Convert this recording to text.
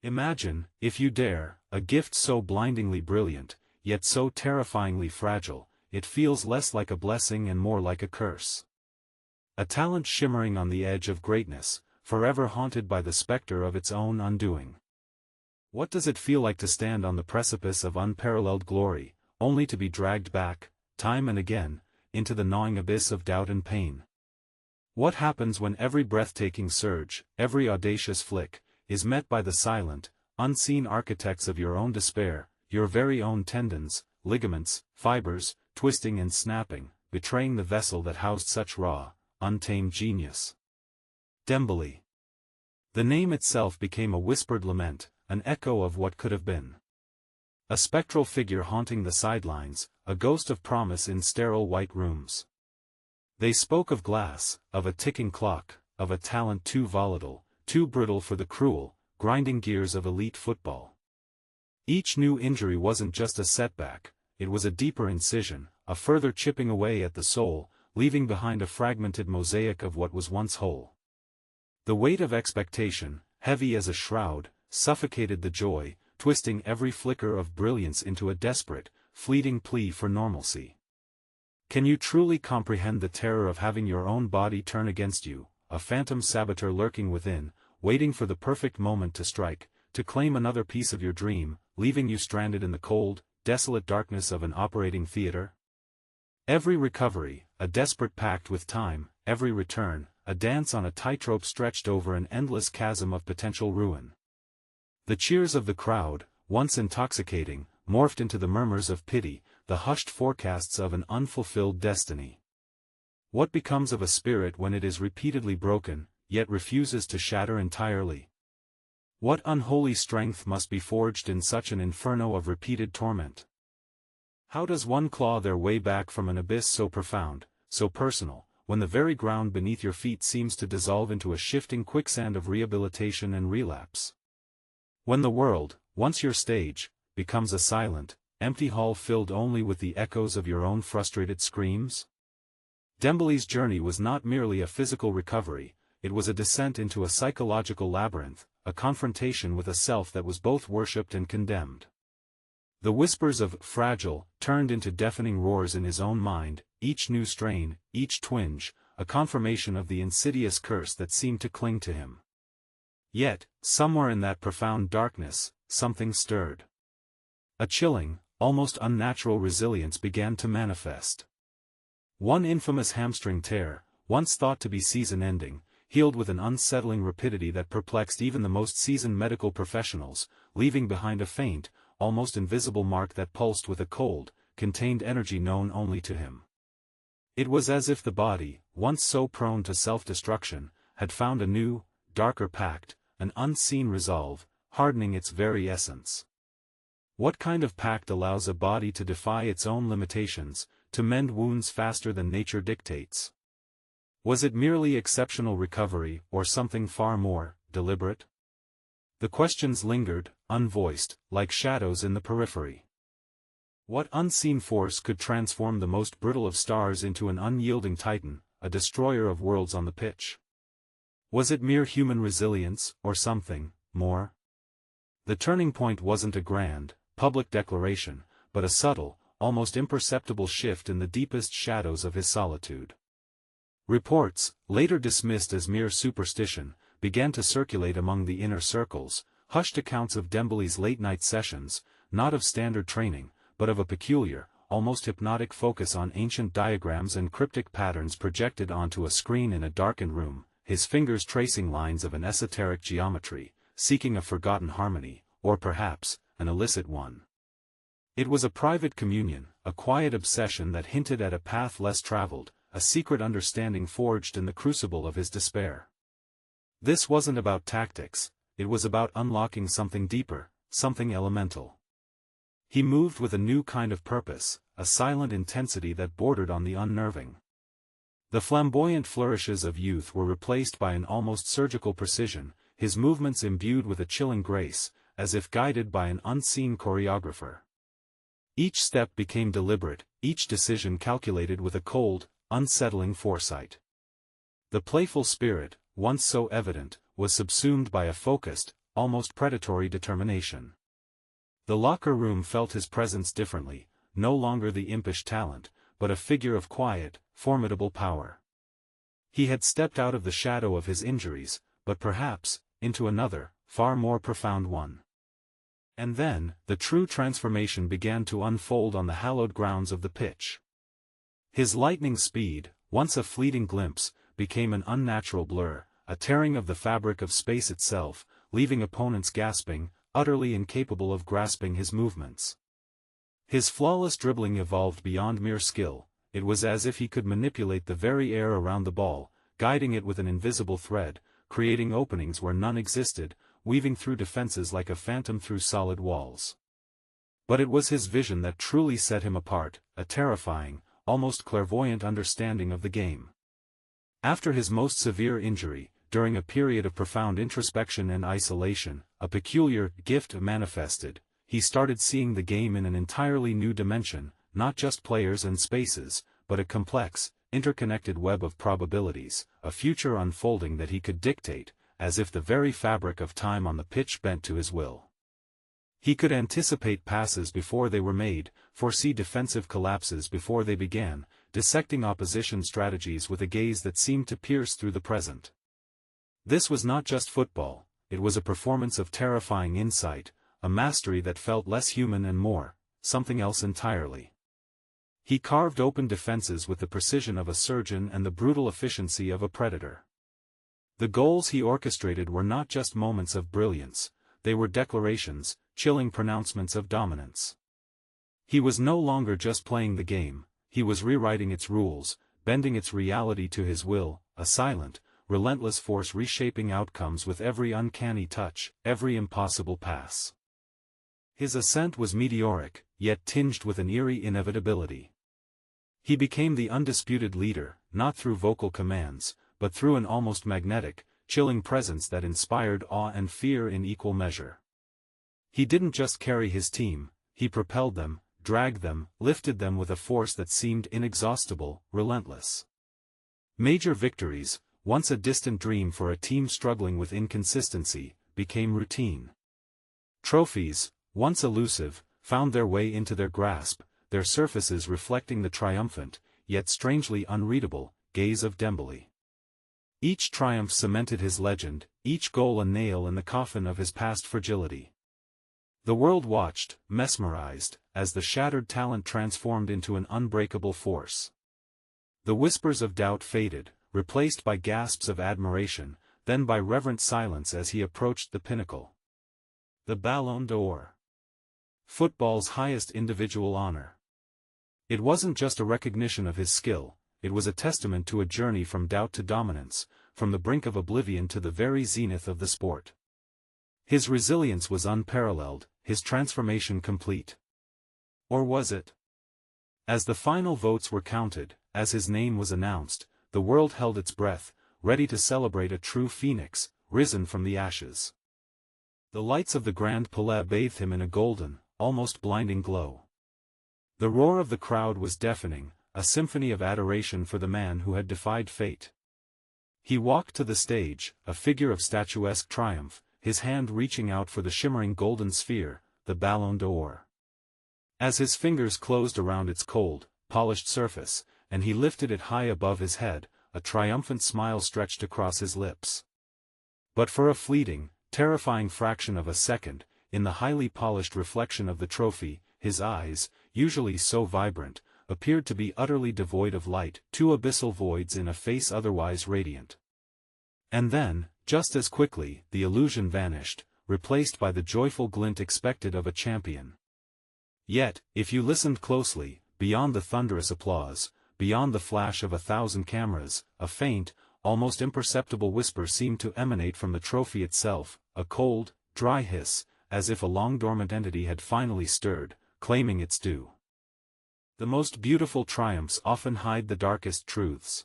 Imagine, if you dare, a gift so blindingly brilliant, yet so terrifyingly fragile, it feels less like a blessing and more like a curse. A talent shimmering on the edge of greatness, forever haunted by the specter of its own undoing. What does it feel like to stand on the precipice of unparalleled glory, only to be dragged back, time and again, into the gnawing abyss of doubt and pain? What happens when every breathtaking surge, every audacious flick, is met by the silent, unseen architects of your own despair, your very own tendons, ligaments, fibers, twisting and snapping, betraying the vessel that housed such raw, untamed genius? Dembele. The name itself became a whispered lament, an echo of what could have been. A spectral figure haunting the sidelines, a ghost of promise in sterile white rooms. They spoke of glass, of a ticking clock, of a talent too volatile, too brittle for the cruel, grinding gears of elite football. Each new injury wasn't just a setback, it was a deeper incision, a further chipping away at the soul, leaving behind a fragmented mosaic of what was once whole. The weight of expectation, heavy as a shroud, suffocated the joy, twisting every flicker of brilliance into a desperate, fleeting plea for normalcy. Can you truly comprehend the terror of having your own body turn against you, a phantom saboteur lurking within, waiting for the perfect moment to strike, to claim another piece of your dream, leaving you stranded in the cold, desolate darkness of an operating theater? Every recovery, a desperate pact with time, every return, a dance on a tightrope stretched over an endless chasm of potential ruin. The cheers of the crowd, once intoxicating, morphed into the murmurs of pity, the hushed forecasts of an unfulfilled destiny. What becomes of a spirit when it is repeatedly broken, yet refuses to shatter entirely? What unholy strength must be forged in such an inferno of repeated torment? How does one claw their way back from an abyss so profound, so personal, when the very ground beneath your feet seems to dissolve into a shifting quicksand of rehabilitation and relapse? When the world, once your stage, becomes a silent, empty hall filled only with the echoes of your own frustrated screams? Dembele's journey was not merely a physical recovery, it was a descent into a psychological labyrinth, a confrontation with a self that was both worshipped and condemned. The whispers of "fragile" turned into deafening roars in his own mind, each new strain, each twinge, a confirmation of the insidious curse that seemed to cling to him. Yet, somewhere in that profound darkness, something stirred. A chilling, almost unnatural resilience began to manifest. One infamous hamstring tear, once thought to be season-ending, healed with an unsettling rapidity that perplexed even the most seasoned medical professionals, leaving behind a faint, almost invisible mark that pulsed with a cold, contained energy known only to him. It was as if the body, once so prone to self-destruction, had found a new, darker pact, an unseen resolve, hardening its very essence. What kind of pact allows a body to defy its own limitations, to mend wounds faster than nature dictates? Was it merely exceptional recovery, or something far more deliberate? The questions lingered, unvoiced, like shadows in the periphery. What unseen force could transform the most brittle of stars into an unyielding titan, a destroyer of worlds on the pitch? Was it mere human resilience, or something more? The turning point wasn't a grand, public declaration, but a subtle, almost imperceptible shift in the deepest shadows of his solitude. Reports, later dismissed as mere superstition, began to circulate among the inner circles, hushed accounts of Dembele's late-night sessions, not of standard training, but of a peculiar, almost hypnotic focus on ancient diagrams and cryptic patterns projected onto a screen in a darkened room, his fingers tracing lines of an esoteric geometry, seeking a forgotten harmony, or perhaps, an illicit one. It was a private communion, a quiet obsession that hinted at a path less traveled, a secret understanding forged in the crucible of his despair. This wasn't about tactics, it was about unlocking something deeper, something elemental. He moved with a new kind of purpose, a silent intensity that bordered on the unnerving. The flamboyant flourishes of youth were replaced by an almost surgical precision, his movements imbued with a chilling grace, as if guided by an unseen choreographer. Each step became deliberate, each decision calculated with a cold, unsettling foresight. The playful spirit, once so evident, was subsumed by a focused, almost predatory determination. The locker room felt his presence differently, no longer the impish talent, but a figure of quiet, formidable power. He had stepped out of the shadow of his injuries, but perhaps, into another, far more profound one. And then, the true transformation began to unfold on the hallowed grounds of the pitch. His lightning speed, once a fleeting glimpse, became an unnatural blur, a tearing of the fabric of space itself, leaving opponents gasping, utterly incapable of grasping his movements. His flawless dribbling evolved beyond mere skill. It was as if he could manipulate the very air around the ball, guiding it with an invisible thread, creating openings where none existed, weaving through defenses like a phantom through solid walls. But it was his vision that truly set him apart, a terrifying, almost clairvoyant understanding of the game. After his most severe injury, during a period of profound introspection and isolation, a peculiar gift manifested. He started seeing the game in an entirely new dimension, not just players and spaces, but a complex, interconnected web of probabilities, a future unfolding that he could dictate, as if the very fabric of time on the pitch bent to his will. He could anticipate passes before they were made, foresee defensive collapses before they began, dissecting opposition strategies with a gaze that seemed to pierce through the present. This was not just football, it was a performance of terrifying insight, a mastery that felt less human and more, something else entirely. He carved open defenses with the precision of a surgeon and the brutal efficiency of a predator. The goals he orchestrated were not just moments of brilliance, they were declarations, chilling pronouncements of dominance. He was no longer just playing the game, he was rewriting its rules, bending its reality to his will, a silent, relentless force reshaping outcomes with every uncanny touch, every impossible pass. His ascent was meteoric, yet tinged with an eerie inevitability. He became the undisputed leader, not through vocal commands, but through an almost magnetic, chilling presence that inspired awe and fear in equal measure. He didn't just carry his team, he propelled them, dragged them, lifted them with a force that seemed inexhaustible, relentless. Major victories, once a distant dream for a team struggling with inconsistency, became routine. Trophies, once elusive, found their way into their grasp, their surfaces reflecting the triumphant, yet strangely unreadable, gaze of Dembele. Each triumph cemented his legend, each goal a nail in the coffin of his past fragility. The world watched, mesmerized, as the shattered talent transformed into an unbreakable force. The whispers of doubt faded, replaced by gasps of admiration, then by reverent silence as he approached the pinnacle. The Ballon d'Or. Football's highest individual honor. It wasn't just a recognition of his skill, it was a testament to a journey from doubt to dominance, from the brink of oblivion to the very zenith of the sport. His resilience was unparalleled, his transformation complete. Or was it? As the final votes were counted, as his name was announced, the world held its breath, ready to celebrate a true phoenix, risen from the ashes. The lights of the Grand Palais bathed him in a golden, almost blinding glow. The roar of the crowd was deafening, a symphony of adoration for the man who had defied fate. He walked to the stage, a figure of statuesque triumph, his hand reaching out for the shimmering golden sphere, the Ballon d'Or. As his fingers closed around its cold, polished surface, and he lifted it high above his head, a triumphant smile stretched across his lips. But for a fleeting, terrifying fraction of a second, in the highly polished reflection of the trophy, his eyes, usually so vibrant, appeared to be utterly devoid of light, two abyssal voids in a face otherwise radiant. And then, just as quickly, the illusion vanished, replaced by the joyful glint expected of a champion. Yet, if you listened closely, beyond the thunderous applause, beyond the flash of 1,000 cameras, a faint, almost imperceptible whisper seemed to emanate from the trophy itself, a cold, dry hiss, as if a long-dormant entity had finally stirred, claiming its due. The most beautiful triumphs often hide the darkest truths.